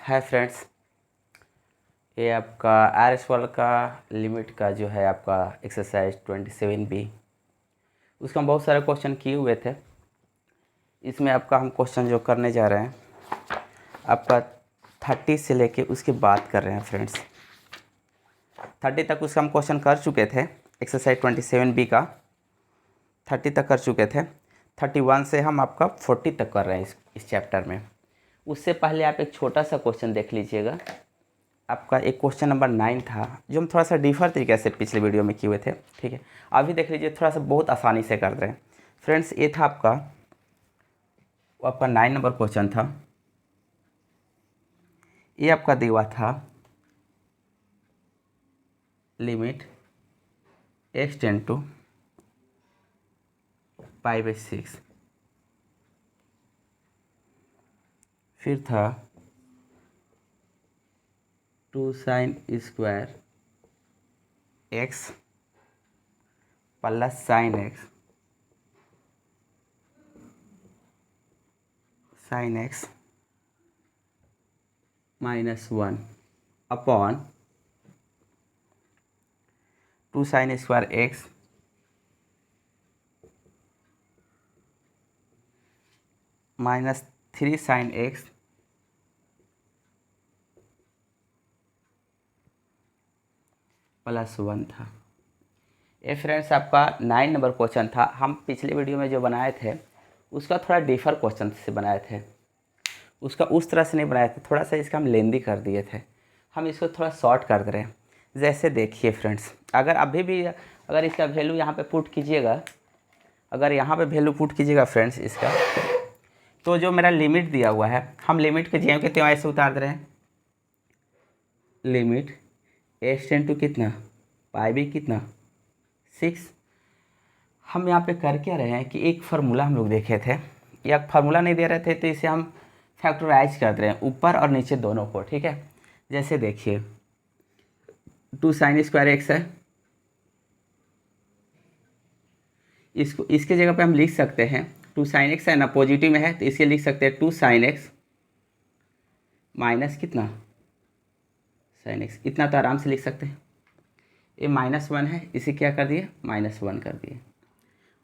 Hi friends, ये आपका R S world का लिमिट का जो है आपका एक्सरसाइज 27B, उसका हम बहुत सारे क्वेश्चन किए हुए थे। इसमें आपका हम क्वेश्चन जो करने जा रहे हैं आपका 30 से लेके उसकी बात कर रहे हैं फ्रेंड्स। 30 तक उसका हम क्वेश्चन कर चुके थे, एक्सरसाइज 27B का 30 तक कर चुके थे। 31 से हम आपका 40 तक कर रहे हैं इस चैप्टर में। उससे पहले आप एक छोटा सा क्वेश्चन देख लीजिएगा। आपका एक क्वेश्चन नंबर 9 था जो हम थोड़ा सा डिफर तरीके से पिछले वीडियो में किए हुए थे। ठीक है, अभी देख लीजिए, थोड़ा सा बहुत आसानी से कर रहे हैं फ्रेंड्स। ये था आपका 9 नंबर क्वेश्चन था। ये आपका दिया था लिमिट x टेन टू π/6। फिर था 2 sin square x plus sin x -1 upon 2 sin square x -3 sin x +1 था। ये फ्रेंड्स आपका 9 नंबर क्वेश्चन था। हम पिछले वीडियो में जो बनाए थे उसका थोड़ा डिफर क्वेश्चन से बनाए थे, उसका उस तरह से नहीं बनाए थे, थोड़ा सा इसका हम लेंदी कर दिए थे। हम इसको थोड़ा शॉर्ट कर दे रहे हैं। जैसे देखिए फ्रेंड्स, अगर अभी भी अगर इसका वैल्यू यहाँ पे पुट कीजिएगा, अगर यहाँ पे वैल्यू पुट कीजिएगा फ्रेंड्स इसका, तो जो मेरा लिमिट दिया हुआ है, हम लिमिट के ज्यों के त्यों ऐसे उतार दे रहे हैं। लिमिट x टेन टू कितना π/b कितना 6। हम यहाँ पे कर क्या रहे हैं कि एक फार्मूला हम लोग देखे थे, या फार्मूला नहीं दे रहे थे तो इसे हम फैक्टराइज कर रहे हैं ऊपर और नीचे दोनों को। ठीक है, जैसे देखिए 2 sin स्क्वायर x है, इसको इसके जगह पे हम लिख सकते हैं 2 sin x है ना, पॉजिटिव में है तो इसे लिख सकते हैं 2 sin x माइनस कितना sin x, इतना तो आराम से लिख सकते हैं। ये -1 है, इसे क्या कर दिए -1 कर दिए,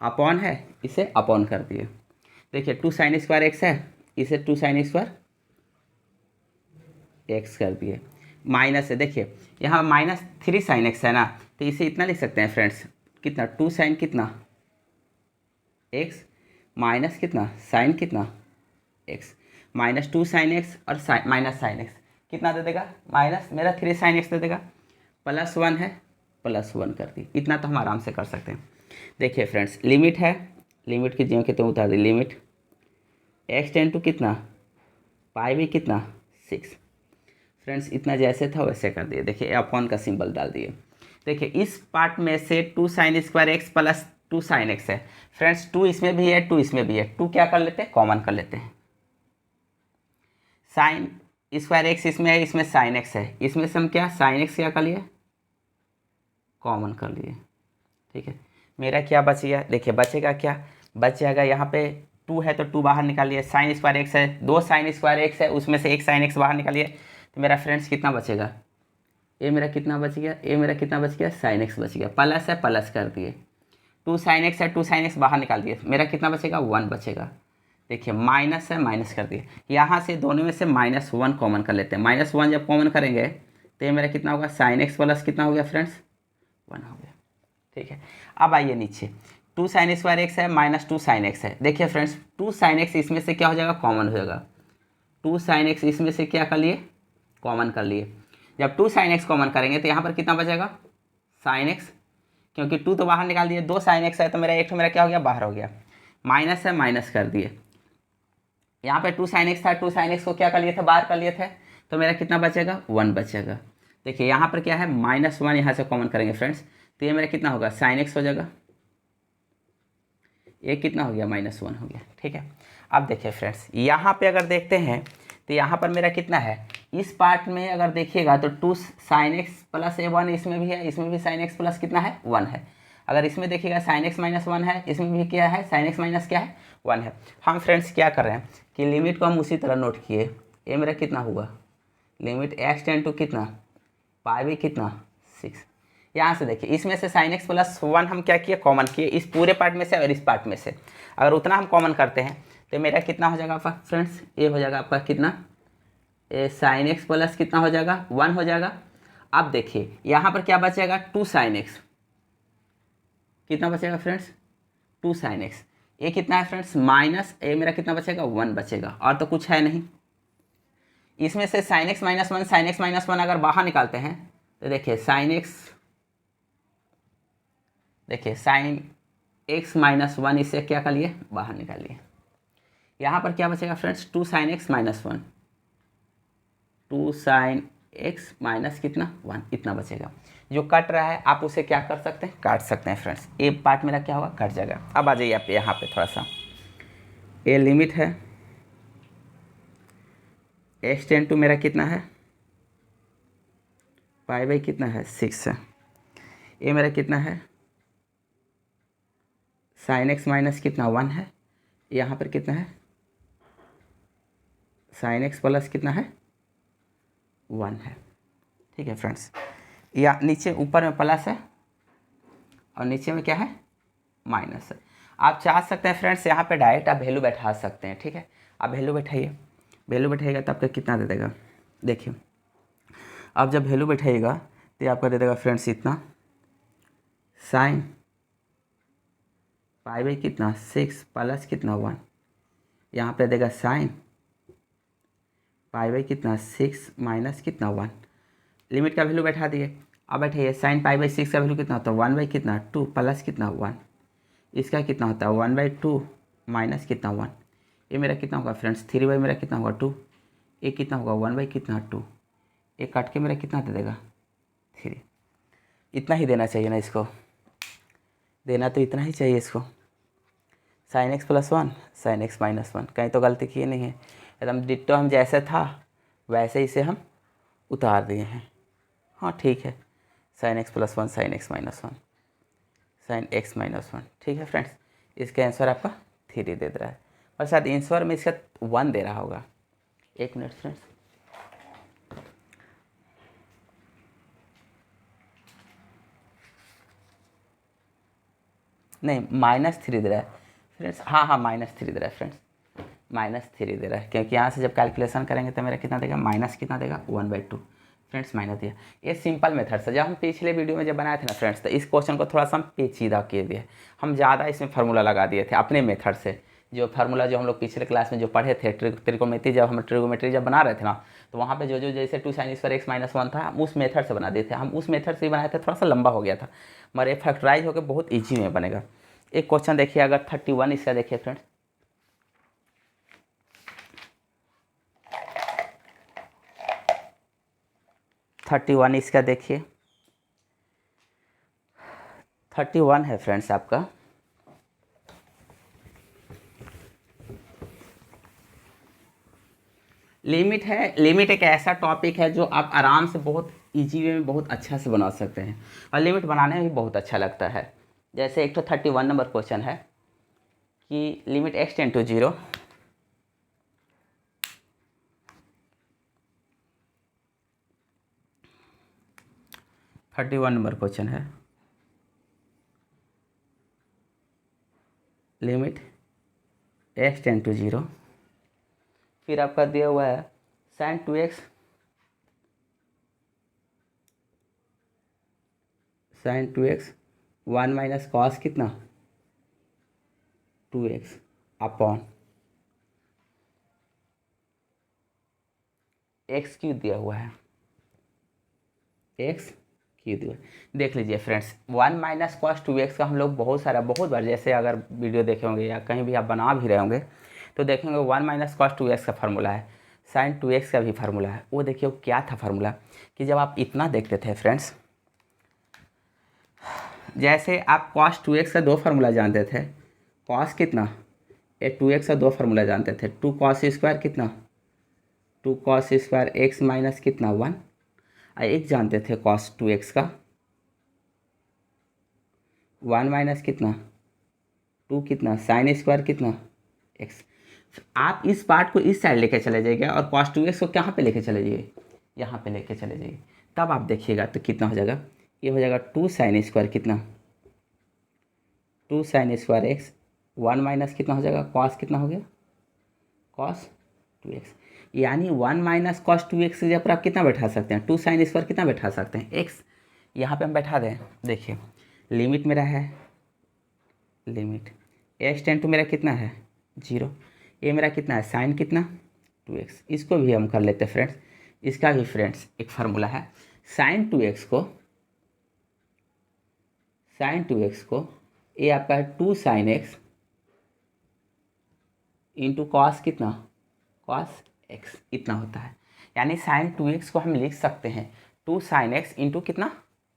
अपॉन है इसे अपॉन कर दिए। देखिए 2 sin स्क्वायर x है, इसे 2 sin स्क्वायर x कर दिए, माइनस है, देखिए यहाँ -3 sin x है ना, तो इसे इतना लिख सकते हैं फ्रेंड्स, कितना 2 sin कितना x माइनस कितना साइन कितना x, -2 sin x और माइनस साइन x कितना दे देगा, माइनस मेरा 3 sin x दे देगा, +1 है +1 कर दी। इतना तो हम आराम से कर सकते हैं। देखिए फ्रेंड्स, लिमिट है, लिमिट की ज्यों कि त्यों उतार दी। लिमिट x टेन टू कितना π/b कितना 6। फ्रेंड्स इतना जैसे था वैसे कर दिए। देखिए अपॉन का सिंबल डाल दिए। देखिए इस पार्ट में से 2 sin square x plus 2 sin x है फ्रेंड्स, 2 इसमें भी है 2 इसमें भी है, 2 क्या कर लेते हैं कॉमन कर लेते हैं। साइन स्क्वायर x इसमें है, इसमें sin x है, इसमें से हम क्या sin x क्या कर लिए कॉमन कर लिए। ठीक है, मेरा क्या बच गया, देखिए बचेगा क्या, बच जाएगा यहाँ पे 2 है तो 2 बाहर निकालिए, sin स्क्वायर x है, 2 sin स्क्वायर x है, उसमें से एक sin x बाहर निकालिए, तो मेरा फ्रेंड्स कितना बचेगा, ये मेरा कितना बच गया, ये मेरा कितना बच गया sin x बच गया, प्लस है प्लस कर दिए, 2 sin x है, 2 sin x बाहर निकाल दिए, मेरा कितना बचेगा 1 बचेगा। देखिए माइनस है माइनस कर दिए, यहाँ से दोनों में से -1 कॉमन कर लेते हैं। -1 जब कॉमन करेंगे तो ये मेरा कितना होगा sin x प्लस कितना हो गया फ्रेंड्स 1 हो गया। ठीक है, अब आइए नीचे 2 sin स्क्वायर x है -2 sin x है। देखिए फ्रेंड्स 2 sin x इसमें से क्या हो जाएगा कॉमन हो जाएगा, 2 sin x इसमें से क्या कर लिए कॉमन कर लिए। जब 2 sin x कॉमन करेंगे तो यहाँ पर कितना बचेगा sin x, क्योंकि 2 तो बाहर निकाल दिए, 2 sin x है तो मेरा एक मेरा क्या हो गया बाहर हो गया, माइनस है माइनस कर दिए। यहाँ पे 2 sin x था, 2 sin x को क्या कर लिए थे बाहर कर लिए थे, तो मेरा कितना बचेगा 1 बचेगा। देखिए यहाँ पर क्या है -1, यहाँ से कॉमन करेंगे फ्रेंड्स तो ये मेरा कितना होगा sin x हो जाएगा, ये कितना हो गया -1 हो गया। ठीक है, अब देखिए फ्रेंड्स यहाँ पे अगर देखते हैं तो यहाँ पर मेरा कितना है, इस पार्ट में अगर देखिएगा तो 2 sin x प्लस 1 इसमें भी है, इसमें भी sin x प्लस कितना है 1 है। अगर इसमें देखिएगा sin x माइनस 1 है, इसमें भी क्या है sin x माइनस क्या है 1 है। हम फ्रेंड्स क्या कर रहे हैं कि लिमिट को हम उसी तरह नोट किए, ये मेरा कितना हुआ लिमिट x टेंड टू कितना पाई बाई कितना 6। यहाँ से देखिए इसमें से साइन एक्स प्लस 1 हम क्या किए कॉमन किए, इस पूरे पार्ट में से और इस पार्ट में से अगर उतना हम कॉमन करते हैं तो मेरा कितना हो जाएगा आपका फ्रेंड्स, ये हो जाएगा आपका कितना साइन एक्स प्लस कितना हो जाएगा 1 हो जाएगा। अब देखिए यहाँ पर क्या बचेगा 2 साइन एक्स, कितना बचेगा फ्रेंड्स 2 साइन एक्स, ये कितना है फ्रेंड्स माइनस ये मेरा कितना बचेगा 1 बचेगा, और तो कुछ है नहीं। इसमें से sine x minus 1 sine x minus 1 अगर बाहर निकालते हैं तो देखिए साइन एक्स, देखिए साइन एक्स माइनस 1 इससे क्या कर लिए बाहर निकालिए। यहाँ पर क्या बचेगा friends 2 sine x minus 1, 2 sine x minus कितना 1 इतना बचेगा। जो कट रहा है आप उसे क्या कर सकते हैं काट सकते हैं फ्रेंड्स, ये पार्ट मेरा क्या होगा कट जाएगा। अब आ जाइए आप यहाँ पे थोड़ा सा, ये लिमिट है एक्स टेंड टू मेरा कितना है पाई बाई कितना है 6 है, ये मेरा कितना है साइन एक्स माइनस कितना 1 है, यहाँ पर कितना है साइन एक्स प्लस कितना है 1 है। ठीक है फ्रेंड्स, या नीचे ऊपर में प्लस है और नीचे में क्या है माइनस है। आप चाह सकते हैं फ्रेंड्स यहाँ पे डायरेक्ट आप वैल्यू बैठा सकते हैं। ठीक है, आप वैल्यू बैठाइए, वैल्यू बैठाइएगा तो आपका कितना दे देगा, देखिए आप जब वैल्यू बैठाइएगा तो ये आपका दे देगा फ्रेंड्स इतना साइन पाई बाई कितना 6 प्लस कितना 1, यहाँ पे देगा साइन पाई बाई कितना 6 माइनस कितना 1, लिमिट का वैल्यू बैठा दिए। अब बैठिए साइन पाई बाई 6 का वैल्यू कितना होता है 1 बाई कितना 2 प्लस कितना 1, इसका कितना होता है 1 बाई 2 माइनस कितना 1, ये मेरा कितना होगा फ्रेंड्स 3 बाई मेरा कितना होगा 2, ये कितना होगा 1 बाई कितना 2, ये काट के मेरा कितना दे देगा 3। इतना ही देना चाहिए ना, इसको देना तो इतना ही चाहिए इसको, sine x plus 1 sine x minus 1, कहीं तो गलती किए नहीं है, एकदम डिट्टो हम जैसे था वैसे इसे हम उतार दिए हैं। हाँ ठीक है, sine x plus 1 sine x minus 1 sine x minus 1। ठीक है फ्रेंड्स, इसका आंसर आपका 3 दे दे रहा है, और शायद आंसर में इसका 1 दे रहा होगा। एक मिनट फ्रेंड्स, नहीं -3 दे रहा है फ्रेंड्स, हाँ -3 दे रहा है फ्रेंड्स, -3 दे रहा है, क्योंकि यहाँ से जब कैलकुलेशन करेंगे तो मेरा कितना देगा माइनस कितना देगा 1/2 फ्रेंड्स माइनस दिया। ये सिंपल मेथड से जब हम पिछले वीडियो में जब बनाए थे ना फ्रेंड्स, तो इस क्वेश्चन को थोड़ा सा हम पेचीदा किए दिए, हम ज़्यादा इसमें फार्मूला लगा दिए थे अपने मेथड से। जो फार्मूला जो हम लोग पिछले क्लास में जो पढ़े थे त्रिकोणमिति, जब हम ट्रिगोमेट्री जब बना रहे थे ना, तो वहाँ पे जो जैसे 2 sin स्क्वायर x माइनस 1 था हम उस मेथड से बना दिए थे, हम उस मेथड से ही बनाए थे, थोड़ा सा लंबा हो गया था, मगर ये फैक्टराइज होकर बहुत ईजी में बनेगा। एक क्वेश्चन देखिए, अगर 31 इसका देखिए फ्रेंड्स, इसका देखिए 31 है फ्रेंड्स आपका, लिमिट है। लिमिट एक ऐसा टॉपिक है जो आप आराम से बहुत इजी वे में बहुत अच्छा से बना सकते हैं, और लिमिट बनाने में भी बहुत अच्छा लगता है। जैसे एक तो 31 नंबर क्वेश्चन है कि limit x tend to 0 31 number question है, लिमिट x टेंड टू 0, फिर आपका दिया हुआ है sin 2x sin 2x 1 minus cos कितना 2x अपॉन एक्स क्यूब दिया हुआ है, एक्स क्यूब दिया। देख लीजिए फ्रेंड्स, 1 माइनस कॉस 2x का हम लोग बहुत बार जैसे अगर वीडियो देखे होंगे या कहीं भी आप बना भी रहे होंगे तो देखेंगे 1 माइनस कॉस 2x का फार्मूला है, sin 2x का भी फार्मूला है। वो देखिए वो क्या था फार्मूला, कि जब आप इतना देखते थे फ्रेंड्स, जैसे आप कॉस 2x का 2 फार्मूला जानते थे, कॉस कितना ये 2x का 2 फार्मूला जानते थे, 2 कॉस स्क्वायर कितना 2 कॉस स्क्वायर x माइनस कितना 1, और एक जानते थे कॉस 2x का 1 माइनस कितना 2 कितना साइन स्क्वायर कितना x। आप इस पार्ट को इस साइड लेके चले जाइएगा और कॉस 2x को कहाँ पे लेके चले जाइए, यहाँ पे लेके चले जाइए, तब आप देखिएगा तो कितना हो जाएगा, ये हो जाएगा 2 साइन स्क्वायर कितना, 2 साइन स्क्वायर एक्स, 1 माइनस कितना हो जाएगा कॉस, कितना हो गया कॉस 2x, यानी 1 माइनस कॉस 2x की जगह पर आप कितना बैठा सकते हैं, 2 साइन स्क्वायर कितना बैठा सकते हैं x, यहाँ पे हम बैठा दें। देखिए लिमिट मेरा है, लिमिट x टेन टू मेरा कितना है 0, ये मेरा कितना है साइन कितना 2x, इसको भी हम कर लेते हैं फ्रेंड्स, इसका भी फ्रेंड्स एक फार्मूला है, साइन 2x को, साइन 2x को ये आपका है 2 साइन एक्स इंटू कॉस कितना कॉस एक्स, इतना होता है। यानी साइन 2x को हम लिख सकते हैं 2 साइन एक्स इंटू कितना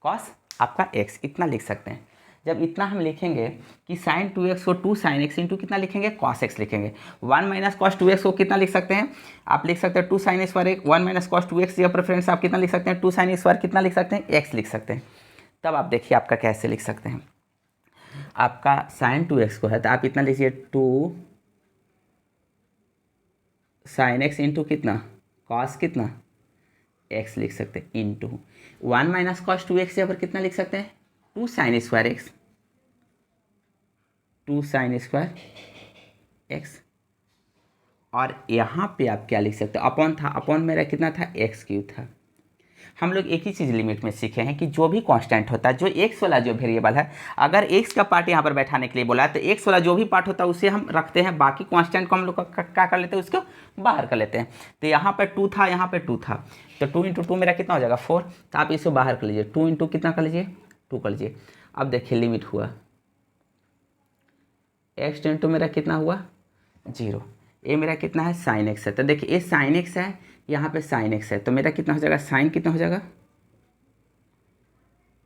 कॉस आपका x, इतना लिख सकते हैं। जब इतना हम लिखेंगे कि साइन 2x को 2 साइन एक्स इंटू कितना लिखेंगे कॉस एक्स लिखेंगे, 1 माइनस कॉस 2x को कितना लिख सकते हैं, आप लिख सकते हैं 2 sine square 1 minus cos 2x या प्रेफरेंस आप कितना लिख सकते हैं 2 साइन स्क्वायर कितना लिख सकते हैं x लिख सकते हैं। तब आप देखिए आपका कैसे लिख सकते हैं, आपका साइन 2x को है तो आप इतना लीजिए 2 साइन एक्स इंटू कितना कॉस कितना x लिख सकते हैं, इंटू 1 माइनस कॉस 2x यहाँ पर कितना लिख सकते हैं 2 sine square x, 2 sine square x, और यहाँ पे आप क्या लिख सकते हो अपॉन था, अपॉन मेरा कितना था एक्स क्यूब था। हम लोग एक ही चीज़ लिमिट में सीखे हैं कि जो भी कांस्टेंट होता है, जो एक्स वाला जो वेरिएबल है, अगर एक्स का पार्ट यहाँ पर बैठाने के लिए बोला है तो एक्स वाला जो भी पार्ट होता है उसे हम रखते हैं, बाकी कांस्टेंट को हम लोग क्या कर लेते हैं उसको बाहर कर लेते हैं। तो यहाँ पर 2 था, यहाँ पर 2 था, तो 2 इंटू 2 मेरा कितना हो जाएगा 4, तो आप इसे बाहर कर लीजिए, 2 इंटू कितना कर लीजिए 2 कर लीजिए। अब देखिए लिमिट हुआ एक्स टेन टू मेरा कितना हुआ 0, ये मेरा कितना है साइन एक्स है, तो देखिए ये साइन एक्स है, यहाँ पे साइन एक्स है, तो मेरा कितना हो जाएगा साइन कितना हो जाएगा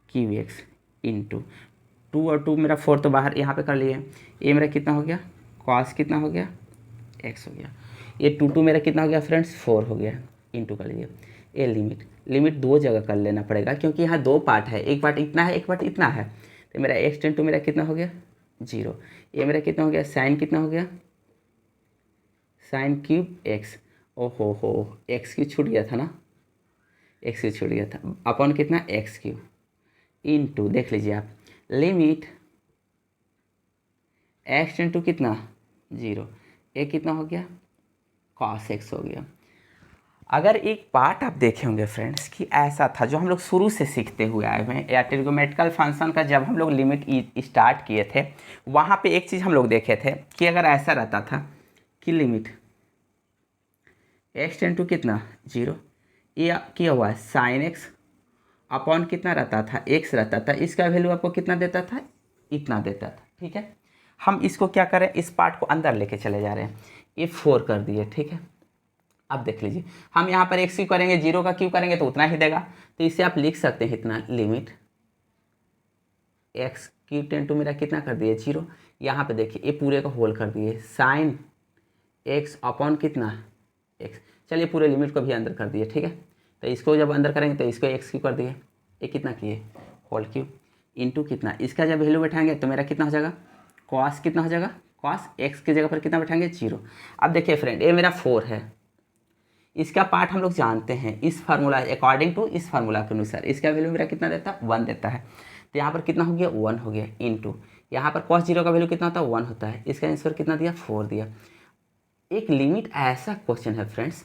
क्यू एक्स इंटू 2 और 2 मेरा 4 तो बाहर यहाँ पे कर लिए, ये मेरा कितना हो गया कॉस कितना हो गया एक्स हो गया, ये 2 मेरा कितना हो गया फ्रेंड्स 4 हो गया, इंटू कर लीजिए। ये लिमिट, लिमिट 2 जगह कर लेना पड़ेगा क्योंकि यहाँ 2 पार्ट है, एक पार्ट इतना है एक पार्ट इतना है, तो मेरा एक्स टेन टू मेरा कितना हो गया 0, ये मेरा कितना हो गया साइन कितना हो गया साइन क्यूब एक्स, ओहो हो एक्स क्यूब छूट गया था ना, एक्स क्यूब छूट गया था, अपॉन कितना एक्स क्यूब इंटू देख लीजिए आप लिमिट एक्स टेन टू कितना 0, ये कितना हो गया कॉस एक्स हो गया। अगर एक पार्ट आप देखे होंगे फ्रेंड्स कि ऐसा था जो हम लोग शुरू से सीखते हुए आए हुए हैं, या ट्रिग्नोमेट्रिकल फंक्शन का जब हम लोग लिमिट स्टार्ट किए थे वहाँ पे एक चीज़ हम लोग देखे थे कि अगर ऐसा रहता था कि लिमिट एक्स टेन टू कितना 0, ये किया हुआ है साइन एक्स अपॉन कितना रहता था एक्स रहता था, इसका वैल्यू आपको कितना देता था इतना देता था। ठीक है, हम इसको क्या करें इस पार्ट को अंदर लेके चले जा रहे हैं, ये 4 कर दिए। ठीक है, अब देख लीजिए हम यहाँ पर एक्स क्यू करेंगे 0 का क्यू करेंगे तो उतना ही देगा, तो इसे आप लिख सकते हैं इतना लिमिट एक्स क्यू टेन टू मेरा कितना कर दिए 0, यहाँ पे देखिए ये पूरे को होल कर दिए साइन एक्स अपॉन कितना एक्स, चलिए पूरे लिमिट को भी अंदर कर दिए। ठीक है, तो इसको जब अंदर करेंगे तो इसको एक्स क्यू कर दिए, ये कितना किए होल क्यू इंटू कितना, इसका जब वैल्यू बैठाएंगे तो मेरा कितना हो जाएगा कॉस कितना हो जाएगा कॉस एक्स की जगह पर कितना बैठाएंगे 0। अब देखिए फ्रेंड ये मेरा 4 है, इसका पार्ट हम लोग जानते हैं इस फार्मूला अकॉर्डिंग टू इस फार्मूला के अनुसार इसका वैल्यू मेरा कितना देता है 1 देता है, तो यहाँ पर कितना हो गया 1 हो गया इंटू यहाँ पर cos 0 का वैल्यू कितना होता है 1 होता है, इसका आंसर कितना दिया 4 दिया। एक लिमिट ऐसा क्वेश्चन है फ्रेंड्स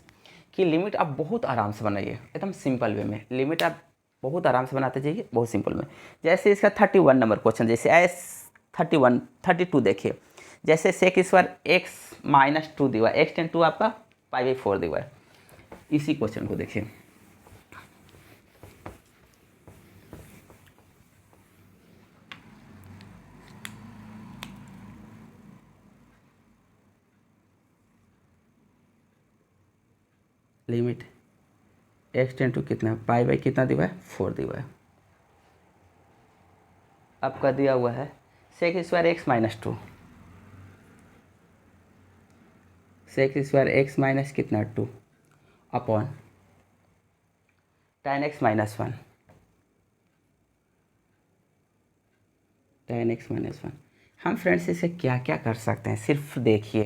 कि लिमिट आप बहुत आराम से बनाइए, एकदम सिंपल वे में लिमिट आप बहुत आराम से बनाते जाइए बहुत सिंपल में। जैसे इसका 31 नंबर क्वेश्चन, जैसे एस 31 32 देखिए, जैसे सेक स्क्वायर एक्स माइनस 2 दिया एक्स टेन टू आपका पाई बाई 4 दिया, इसी क्वेश्चन को देखिए लिमिट एक्स टेन टू कितना पाई बाई कितना दिया है 4 दिया है, आपका दिया हुआ है sec square x minus 2, sec square x minus कितना 2 upon tan x minus 1, tan x minus 1। हम फ्रेंड्स इसे क्या क्या कर सकते हैं सिर्फ देखिए,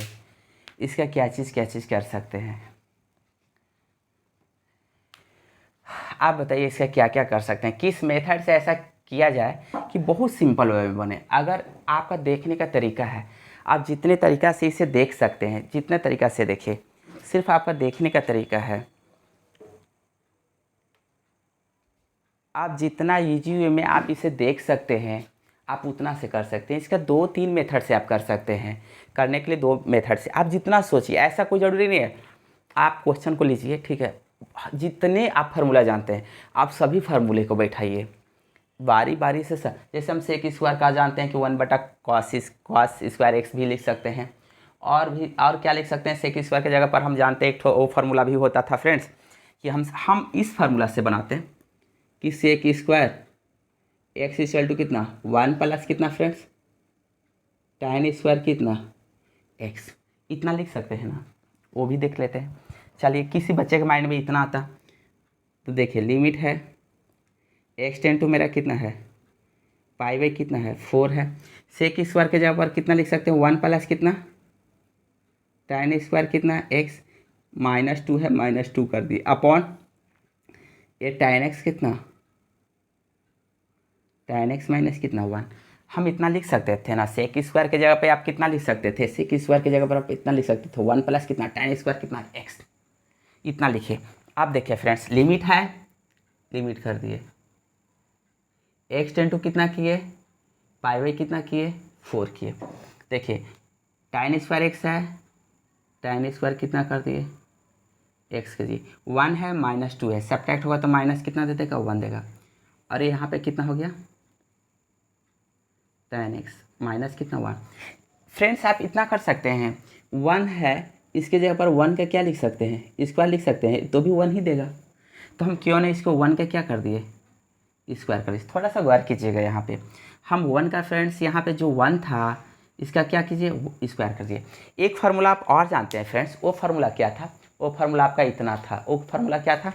इसका क्या चीज़ कर सकते हैं। आप बताइए इसका क्या क्या कर सकते हैं, किस मेथड से ऐसा किया जाए कि बहुत सिंपल वे में बने। अगर आपका देखने का तरीका है, आप जितने तरीक़ा से इसे देख सकते हैं, जितने तरीक़ा से देखिए, सिर्फ आपका देखने का तरीका है, आप जितना ईजी वे में आप इसे देख सकते हैं आप उतना से कर सकते हैं। इसका 2-3 मेथड से आप कर सकते हैं। करने के लिए 2 मेथड से आप जितना सोचिए, ऐसा कोई ज़रूरी नहीं है। आप क्वेश्चन को लीजिए, ठीक है, जितने आप फार्मूला जानते हैं आप सभी फार्मूले को बैठाइए बारी बारी से। जैसे हम सेक स्क्वायर का जानते हैं कि 1/cos² x भी लिख सकते हैं, और भी और क्या लिख सकते हैं। सेक स्क्वायर की जगह पर हम जानते हैं एक वो फार्मूला भी होता था फ्रेंड्स, कि हम इस फार्मूला से बनाते हैं कि sec square x equal to कितना 1 प्लस कितना फ्रेंड्स tan स्क्वायर कितना x, इतना लिख सकते हैं ना, वो भी देख लेते हैं। चलिए, किसी बच्चे के माइंड में इतना आता तो देखिए, लिमिट है x टेन टू मेरा कितना है पाई बाई कितना है 4 है। सेक स्क्वायर के जगह पर कितना लिख सकते हैं 1 प्लस कितना tan स्क्वायर कितना x -2 है, -2 कर दिए अपॉन ये tan x कितना tan x माइनस कितना 1। हम इतना लिख सकते थे ना, सेक स्क्वायर के जगह पे आप कितना लिख सकते थे, सेक स्क्वायर के जगह पर आप इतना लिख सकते थे 1 प्लस कितना tan स्क्वायर कितना x, इतना लिखिए। आप देखिए फ्रेंड्स, लिमिट है, लिमिट कर दिए, x टेन टू कितना किए पाई बाई कितना किए 4 किए। देखिए tan स्क्वायर x है, tan स्क्वायर कितना कर दिए x के जी 1 है, -2 है, सब्ट्रैक्ट होगा तो माइनस कितना दे देगा 1 देगा। और यहाँ पे कितना हो गया tan x माइनस कितना 1। फ्रेंड्स आप इतना कर सकते हैं, 1 है, इसके जगह पर 1 का क्या लिख सकते हैं स्क्वायर लिख सकते हैं, तो भी 1 ही देगा। तो हम क्यों नहीं इसको 1 का क्या कर दिए स्क्वायर कर दिए। थोड़ा सा गौर कीजिएगा, यहाँ पे हम 1 का फ्रेंड्स, यहाँ पे जो 1 था इसका क्या कीजिए स्क्वायर कर दिए। एक फार्मूला आप और जानते हैं फ्रेंड्स, वो फार्मूला क्या था, वो फार्मूला आपका इतना था, वो फार्मूला क्या था,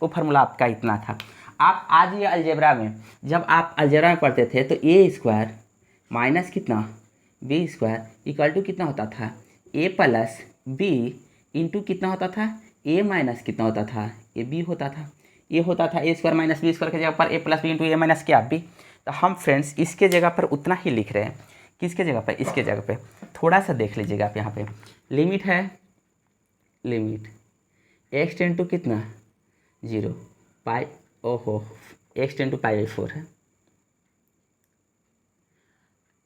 वो फार्मूला आपका इतना था। आप आज ये अलजेब्रा में, जब आप अलजेब्रा में पढ़ते थे तो ए स्क्वायर माइनस कितना बी स्क्वायर इक्वल टू कितना होता था ए प्लस बी इंटू कितना होता था ए माइनस कितना होता था ए बी होता था। ये होता था ए स्क्वायर माइनस बी स्क्वायर की जगह पर ए plus B into A minus क्या बी। तो हम फ्रेंड्स इसके जगह पर उतना ही लिख रहे हैं, किसके जगह पर, इसके जगह पे। थोड़ा सा देख लीजिएगा आप, यहाँ पे लिमिट है, लिमिट एक्स टेन टू कितना 0 पाई, ओहो x tend to pi by 4 है,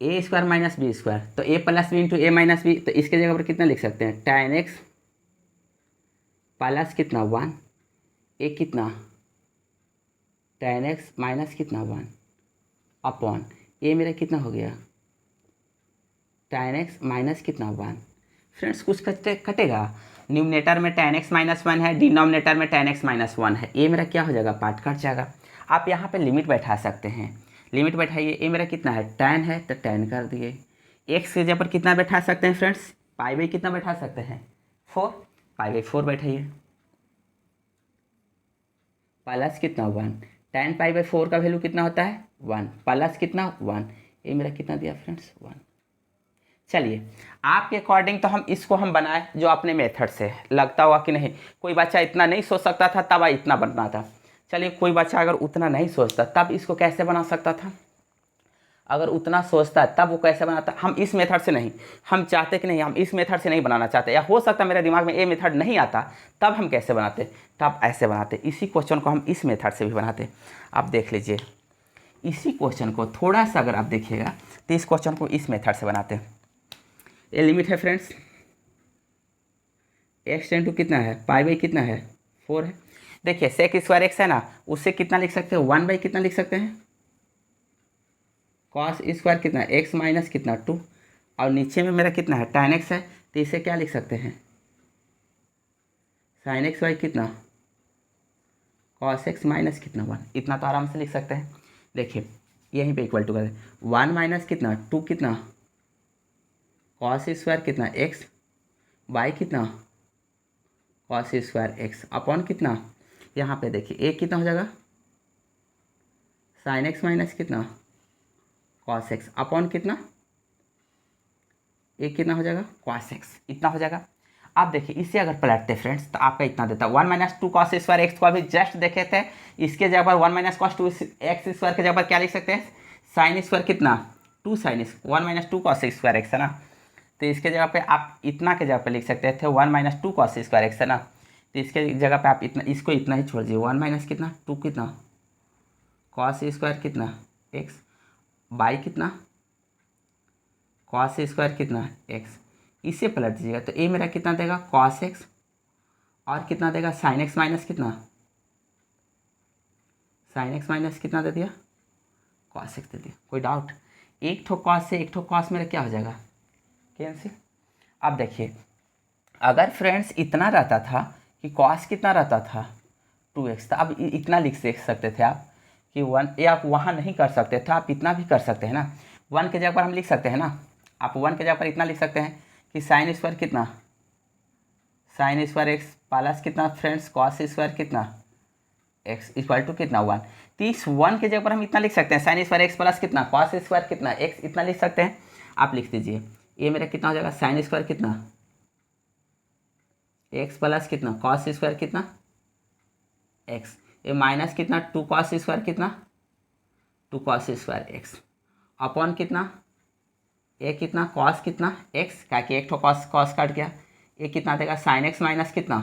A square minus B square, तो A plus B into A minus B, तो इसके जगह पर कितना लिख सकते हैं tan x प्लस कितना 1 ए कितना tan x माइनस कितना 1 अपॉन ए मेरा कितना हो गया tan x माइनस कितना 1। फ्रेंड्स कुछ कटेगा, न्यूमिनेटर में tan x माइनस 1 है, डिनोमिनेटर में tan x माइनस 1 है, ये मेरा क्या हो जाएगा पार्ट कट जाएगा। आप यहाँ पे लिमिट बैठा सकते हैं, लिमिट बैठाइए, ये मेरा कितना है tan है तो tan कर दिए। x के जगह पर कितना बैठा सकते हैं फ्रेंड्स पाई बाई कितना बैठा सकते हैं 4, पाई बाई 4 बैठाइए, प्लस कितना 1 tan पाई बाई 4 का वैल्यू कितना होता है 1 प्लस कितना 1, ये मेरा कितना दिया फ्रेंड्स 1। चलिए आपके अकॉर्डिंग तो हम इसको हम बनाए जो अपने मेथड से लगता हुआ कि नहीं, कोई बच्चा इतना नहीं सोच सकता था तब इतना बनना था। चलिए कोई बच्चा अगर उतना नहीं सोचता तब इसको कैसे बना सकता था, अगर उतना सोचता तब वो कैसे बनाता। हम इस मेथड से नहीं, हम चाहते कि नहीं हम इस मेथड से नहीं बनाना चाहते, या हो सकता मेरे दिमाग में ये मेथड नहीं आता, तब हम कैसे बनाते, तब ऐसे बनाते। इसी क्वेश्चन को हम इस मेथड से भी बनाते। आप देख लीजिए, इसी क्वेश्चन को थोड़ा सा अगर आप देखिएगा तो इस क्वेश्चन को इस मेथड से बनाते हैं। ये लिमिट है फ्रेंड्स, एक्स टेन टू कितना है पाई बाई कितना है 4 है। देखिए सेक स्क्वायर एक्स है ना, उससे कितना लिख सकते हैं 1 बाई कितना लिख सकते हैं कॉस स्क्वायर कितना एक्स माइनस कितना 2, और नीचे में मेरा कितना है tan x है, तो इसे क्या लिख सकते हैं sin x बाई कितना cos x माइनस कितना 1, इतना तो आराम से लिख सकते हैं। देखिए यहीं पे इक्वल टू कर 1 माइनस कितना 2 कितना cos स्क्वायर कितना x बाई कितना cos स्क्वायर x अपॉन कितना, यहाँ पे देखिए एक कितना हो जाएगा sin x माइनस कितना cos x अपॉन कितना एक कितना हो जाएगा cos x, इतना हो जाएगा। आप देखिए इसे अगर पलटते फ्रेंड्स तो आपका इतना देता 1 minus two cos square x को अभी जस्ट देखे थे। इसके जगह पर 1 minus cos two x square के जगह पर क्या लिख सकते हैं, साइन स्क्वायर कितना 2 sine 1 minus two cos square x है ना। तो इसके जगह पे आप इतना के जगह पे लिख सकते थे 1 minus two cos square x है ना। तो इसके जगह पे आप इतना इसको इतना ही छोड़ दीजिए 1 माइनस कितना 2 कितना कॉस स्क्वायर कितना एक्स बाई कितना कॉस स्क्वायर कितना एक्स। इसे पलट दीजिएगा तो ये मेरा कितना देगा कॉस एक्स और कितना देगा साइन एक्स माइनस कितना साइन एक्स माइनस कितना दे दिया कॉस एक्स दे दिया। कोई डाउट, एक ठो कॉस से एक ठो कॉस मेरा क्या हो जाएगा कैंसिल। अब देखिए अगर फ्रेंड्स इतना रहता था कि कॉस कितना रहता था 2x था, अब इतना लिख सकते थे आप कि 1, ये आप वहाँ नहीं कर सकते थे, आप इतना भी कर सकते हैं ना। 1 के जगह पर हम लिख सकते हैं ना, आप 1 के जगह पर इतना लिख सकते हैं कि साइन स्क्वायर कितना साइन स्क्वायर एक्स प्लस कितना फ्रेंड्स कॉस स्क्वायर कितना एक्स इक्वल टू कितना 1। तो इस 1 के जगह पर हम इतना लिख सकते हैं साइन स्क्वायर एक्स प्लस कितना कॉस स्क्वायर कितना एक्स, इतना लिख सकते हैं। आप लिख दीजिए ये मेरा कितना हो जाएगा साइन स्क्वायर कितना एक्स प्लस कितना कॉस स्क्वायर कितना एक्स, ये माइनस कितना 2 कॉस स्क्वायर कितना 2 कॉस स्क्वायर एक्स अपॉन कितना ये कितना कॉस कितना एक्स क्या कि एक ठो कॉस कॉस कट गया। ये कितना देगा साइन एक्स माइनस कितना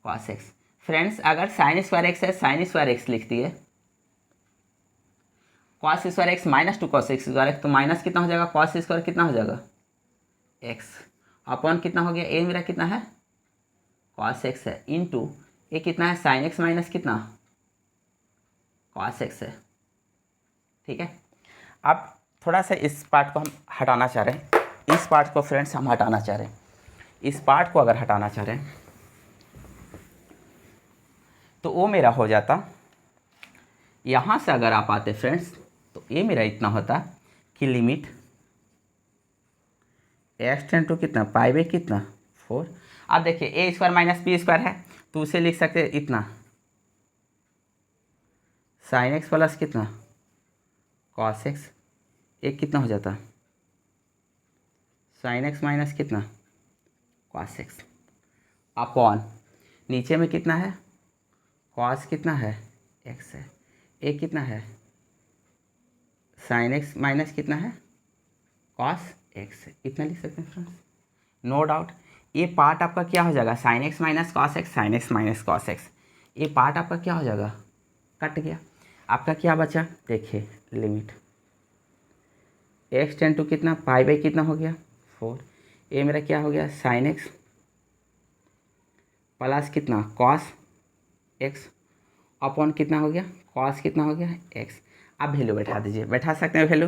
कॉस एक्स। फ्रेंड्स अगर साइन स्क्वायर एक्स है साइन स्क्वायर एक्स लिख दिए, cos square x minus 2 cos x square तो माइनस कितना हो जाएगा कॉस स्क्वायर कितना हो जाएगा एक्स अपॉन कितना हो गया, ए मेरा कितना है कॉस एक्स है इनटू ये कितना है साइन एक्स माइनस कितना कॉस एक्स है। ठीक है, अब थोड़ा सा इस पार्ट को हम हटाना चाह रहे हैं, इस पार्ट को फ्रेंड्स हम हटाना चाह रहे हैं। इस पार्ट को अगर हटाना चाह रहे हैं तो वो मेरा हो जाता, यहाँ से अगर आप आते फ्रेंड्स तो ये मेरा इतना होता कि लिमिट एक्स टेंड टू कितना पाई बाई कितना 4। अब देखिए ए स्क्वायर माइनस बी स्क्वायर है तो उसे लिख सकते हैं इतना साइन एक्स प्लस कितना कॉस एक्स, एक कितना हो जाता साइन एक्स माइनस कितना कॉस एक्स अपॉन नीचे में कितना है कॉस कितना है एक्स है, एक कितना है साइन एक्स माइनस कितना है कॉस एक्स है, इतना लिख सकते हैं फ्रेंड्स। नो डाउट ये पार्ट आपका क्या हो जाएगा sine x minus cos x sine x minus cos x, ये पार्ट आपका क्या हो जाएगा कट गया। आपका क्या बचा देखिए लिमिट एक्स टेंड टू कितना पाई बाई कितना हो गया 4, ये मेरा क्या हो गया साइन एक्स प्लस कितना कॉस एक्स अपॉन कितना हो गया कॉस कितना हो गया एक्स। अब वैल्यू बैठा दीजिए, बैठा सकते हैं वैल्यू,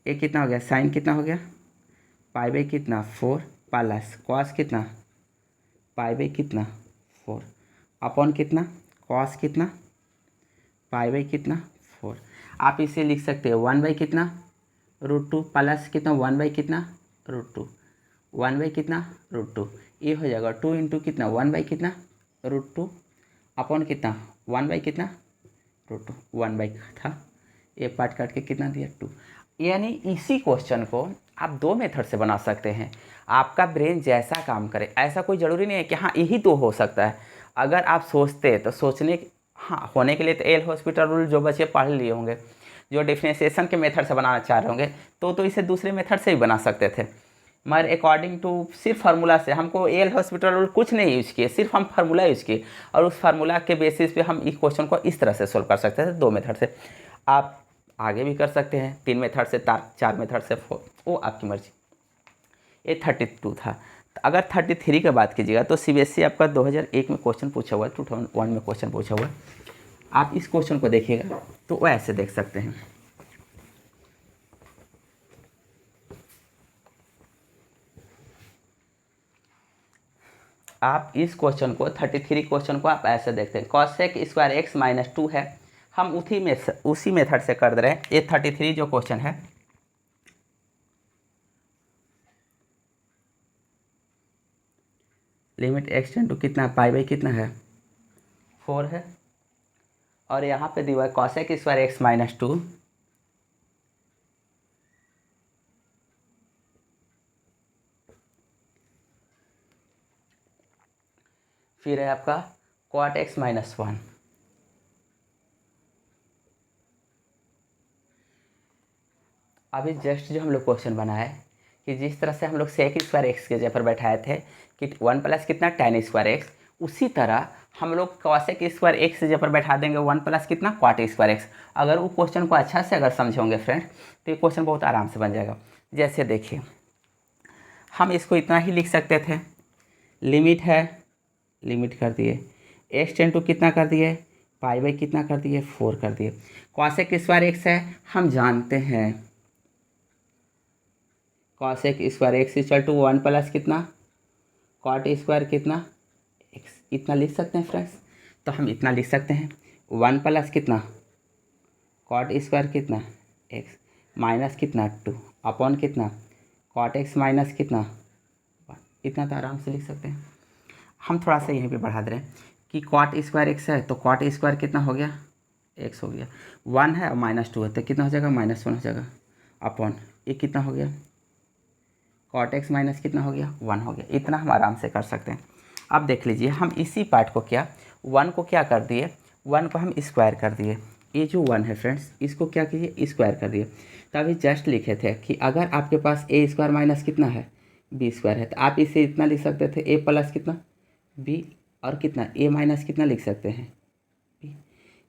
ये कितना हो गया साइन कितना हो गया पाई बाई कितना 4 प्लस कॉस कितना पाई बाई कितना 4 अपॉन कितना कॉस कितना पाई बाई कितना 4। आप इसे लिख सकते हैं 1 बाई कितना √2 प्लस कितना 1 बाई कितना √2 1 बाई कितना √2, ये हो जाएगा 2 इंटू कितना 1 बाई कितना √2 अपॉन कितना 1 बाई कितना √2 1 बाई था, ये पार्ट काट के कितना दिया 2। यानी इसी क्वेश्चन को आप दो मेथड से बना सकते हैं, आपका ब्रेन जैसा काम करे, ऐसा कोई ज़रूरी नहीं है कि हाँ यही तो हो सकता है। अगर आप सोचते तो सोचने हाँ होने के लिए तो एल हॉस्पिटल रूल जो बच्चे पढ़ लिए होंगे, जो डिफरेंशिएशन के मेथड से बनाना चाह रहे होंगे तो इसे दूसरे मेथड से ही बना सकते थे, मगर अकॉर्डिंग टू सिर्फ फार्मूला से हमको एल हॉस्पिटल रूल कुछ नहीं यूज किए, सिर्फ हम फार्मूला यूज किए और उस फार्मूला के बेसिस पे हम इस क्वेश्चन को इस तरह से सोल्व कर सकते थे दो मेथड से। आप आगे भी कर सकते हैं 3 मेथड से 4 मेथड से 4, वो आपकी मर्जी। ये 32 था। तो अगर 33 की बात कीजिएगा तो सीबीएसई आपका 2001 में क्वेश्चन पूछा हुआ है, 2001 में क्वेश्चन पूछा हुआ है। आप इस क्वेश्चन को देखिएगा तो वो ऐसे देख सकते हैं, आप इस क्वेश्चन को 33 क्वेश्चन को आप ऐसे देखते हैं कॉसेक स्क्वायर एक्स माइनस 2 है, हम उसी मेथड से कर दे रहे हैं। ये 33 जो क्वेश्चन है लिमिट एक्स टेंड टू कितना पाई बाई कितना है 4 है, और यहाँ पे दिया है कॉसेक स्क्वायर एक्स माइनस 2 फिर है आपका cot x माइनस 1। अभी जस्ट जो हम लोग क्वेश्चन बनाए कि जिस तरह से हम लोग सेक स्क्वायर एक्स के जगह पर बैठाए थे कि 1 प्लस कितना tan स्क्वायर एक्स, उसी तरह हम लोग कॉसेक स्क्वायर एक्स जगह पर बैठा देंगे 1 प्लस कितना कॉट स्क्वायर एक्स। अगर वो क्वेश्चन को अच्छा से अगर समझोगे फ्रेंड तो ये क्वेश्चन बहुत आराम से बन जाएगा। जैसे देखिए हम इसको इतना ही लिख सकते थे, लिमिट है, लिमिट कर दिए एक्स टेन टू कितना कर दिए पाई बाई कितना कर दिए 4 कर दिए। कॉसेक स्क्वायर एक्स है, हम जानते हैं cosec square x equal to 1 plus कितना कॉट स्क्वायर कितना एक्स, इतना लिख सकते हैं फ्रेंड्स। तो हम इतना लिख सकते हैं 1 प्लस कितना कॉट स्क्वायर कितना एक्स माइनस कितना 2 अपॉन कितना कॉट एक्स माइनस कितना 1, इतना तो आराम से लिख सकते हैं। हम थोड़ा सा यहीं पे बढ़ा दे रहे हैं कि कॉट स्क्वायर एक्स है तो कॉट स्क्वायर कितना हो गया एक्स हो गया, 1 है और माइनस 2 है तो कितना हो जाएगा -1 हो जाएगा अपॉन ये कितना हो गया कॉट एक्स माइनस कितना हो गया 1 हो गया। इतना हम आराम से कर सकते हैं। अब देख लीजिए हम इसी पार्ट को क्या 1 को क्या कर दिए 1 को हम स्क्वायर कर दिए, ये जो 1 है फ्रेंड्स इसको क्या कीजिए स्क्वायर कर दिए। तो अभी जस्ट लिखे थे कि अगर आपके पास ए स्क्वायर माइनस कितना है बी स्क्वायर है तो आप इसे इतना लिख सकते थे ए प्लस कितना बी और कितना ए माइनस कितना लिख सकते हैं बी,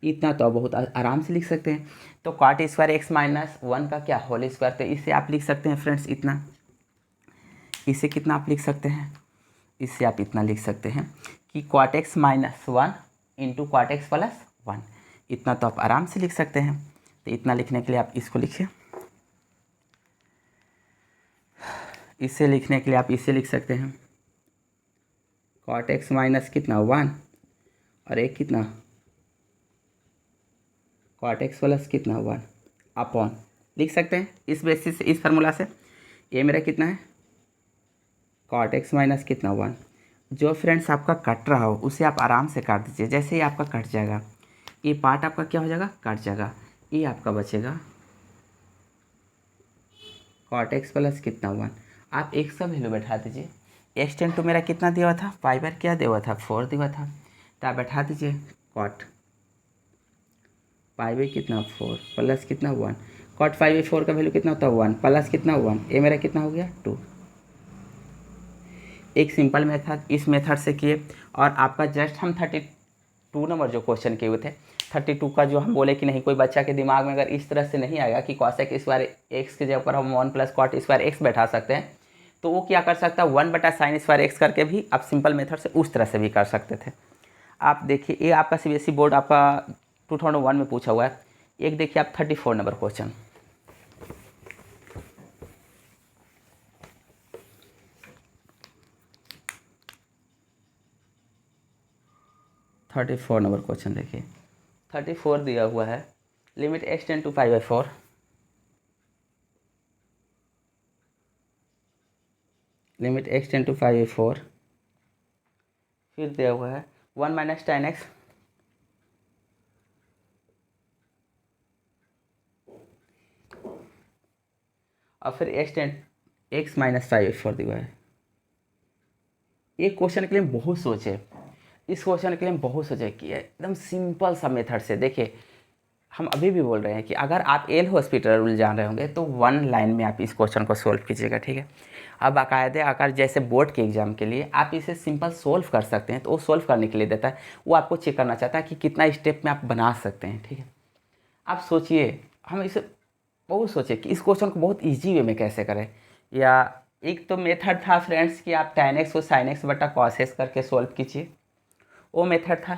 इतना तो बहुत आराम से लिख सकते हैं। तो कॉट स्क्वायर एक्स माइनस 1 का क्या होल स्क्वायर, तो इसे आप लिख सकते हैं फ्रेंड्स इतना, इसे कितना आप लिख सकते हैं इससे आप इतना लिख सकते हैं कि cot x minus 1 into cot x plus 1, इतना तो आप आराम से लिख सकते हैं। तो इतना लिखने के लिए आप इसको लिखिए, इसे लिखने के लिए आप इसे लिख सकते हैं कॉट एक्स माइनस कितना 1 और एक कितना कॉट एक्स प्लस कितना 1 अपॉन लिख सकते हैं इस बेसिस से इस फार्मूला से। ये मेरा कितना है कॉट एक्स माइनस कितना 1, जो फ्रेंड्स आपका कट रहा हो उसे आप आराम से काट दीजिए। जैसे ही आपका कट जाएगा ये पार्ट आपका क्या हो जाएगा कट जाएगा, ये आपका बचेगा कॉट एक्स प्लस कितना 1। आप एक सा वैल्यू बैठा दीजिए, एक्स टेन टू मेरा कितना दिया हुआ था पाई बार क्या दिया हुआ था 4 दिया हुआ था, तो आप बैठा दीजिए कॉट पाई बाई कितना 4 प्लस कितना 1, कॉट 5/4 का वैल्यू कितना होता है 1 प्लस कितना 1, ये मेरा कितना हो गया 2। एक सिंपल मेथड इस मेथड से किए और आपका जस्ट हम 32 नंबर जो क्वेश्चन किए हुए थे 32 का जो हम बोले कि नहीं कोई बच्चा के दिमाग में अगर इस तरह से नहीं आएगा कि कॉसेक स्क्वायर एक्स के जगह पर हम 1 प्लस कॉट स्क्वायर एक्स बैठा सकते हैं तो वो क्या कर सकता है 1 बटा साइन स्क्वायर एक्स करके भी आप सिंपल मेथड से उस तरह से भी कर सकते थे। आप देखिए ये आपका CBSE बोर्ड आपका 2001 में पूछा हुआ है। एक देखिए आप 34 नंबर क्वेश्चन, नंबर क्वेश्चन देखिए 34 दिया हुआ है limit x tend to 5/4 limit x tend to 5/4 फिर दिया हुआ है 1 माइनस tan x और फिर x माइनस 5/4 दिया है। ये क्वेश्चन के लिए बहुत सोचे, इस क्वेश्चन के लिए बहुत सोचे कि एकदम सिंपल सा मेथड से देखिए हम अभी भी बोल रहे हैं कि अगर आप एल हॉस्पिटल रूल जान रहे होंगे तो 1 लाइन में आप इस क्वेश्चन को सोल्व कीजिएगा, ठीक है। अब बाकायदे अगर जैसे बोर्ड के एग्जाम के लिए आप इसे सिंपल सोल्व कर सकते हैं तो वो सोल्व करने के लिए देता है, वो आपको चेक करना चाहता है कि कितना स्टेप में आप बना सकते हैं, ठीक है। आप सोचिए, हम इसे बहुत सोचे कि इस क्वेश्चन को बहुत ईजी वे में कैसे करें। या एक तो मेथड था फ्रेंड्स कि आप tan x को sin x बटा cos x करके सोल्व कीजिए, वो मेथड था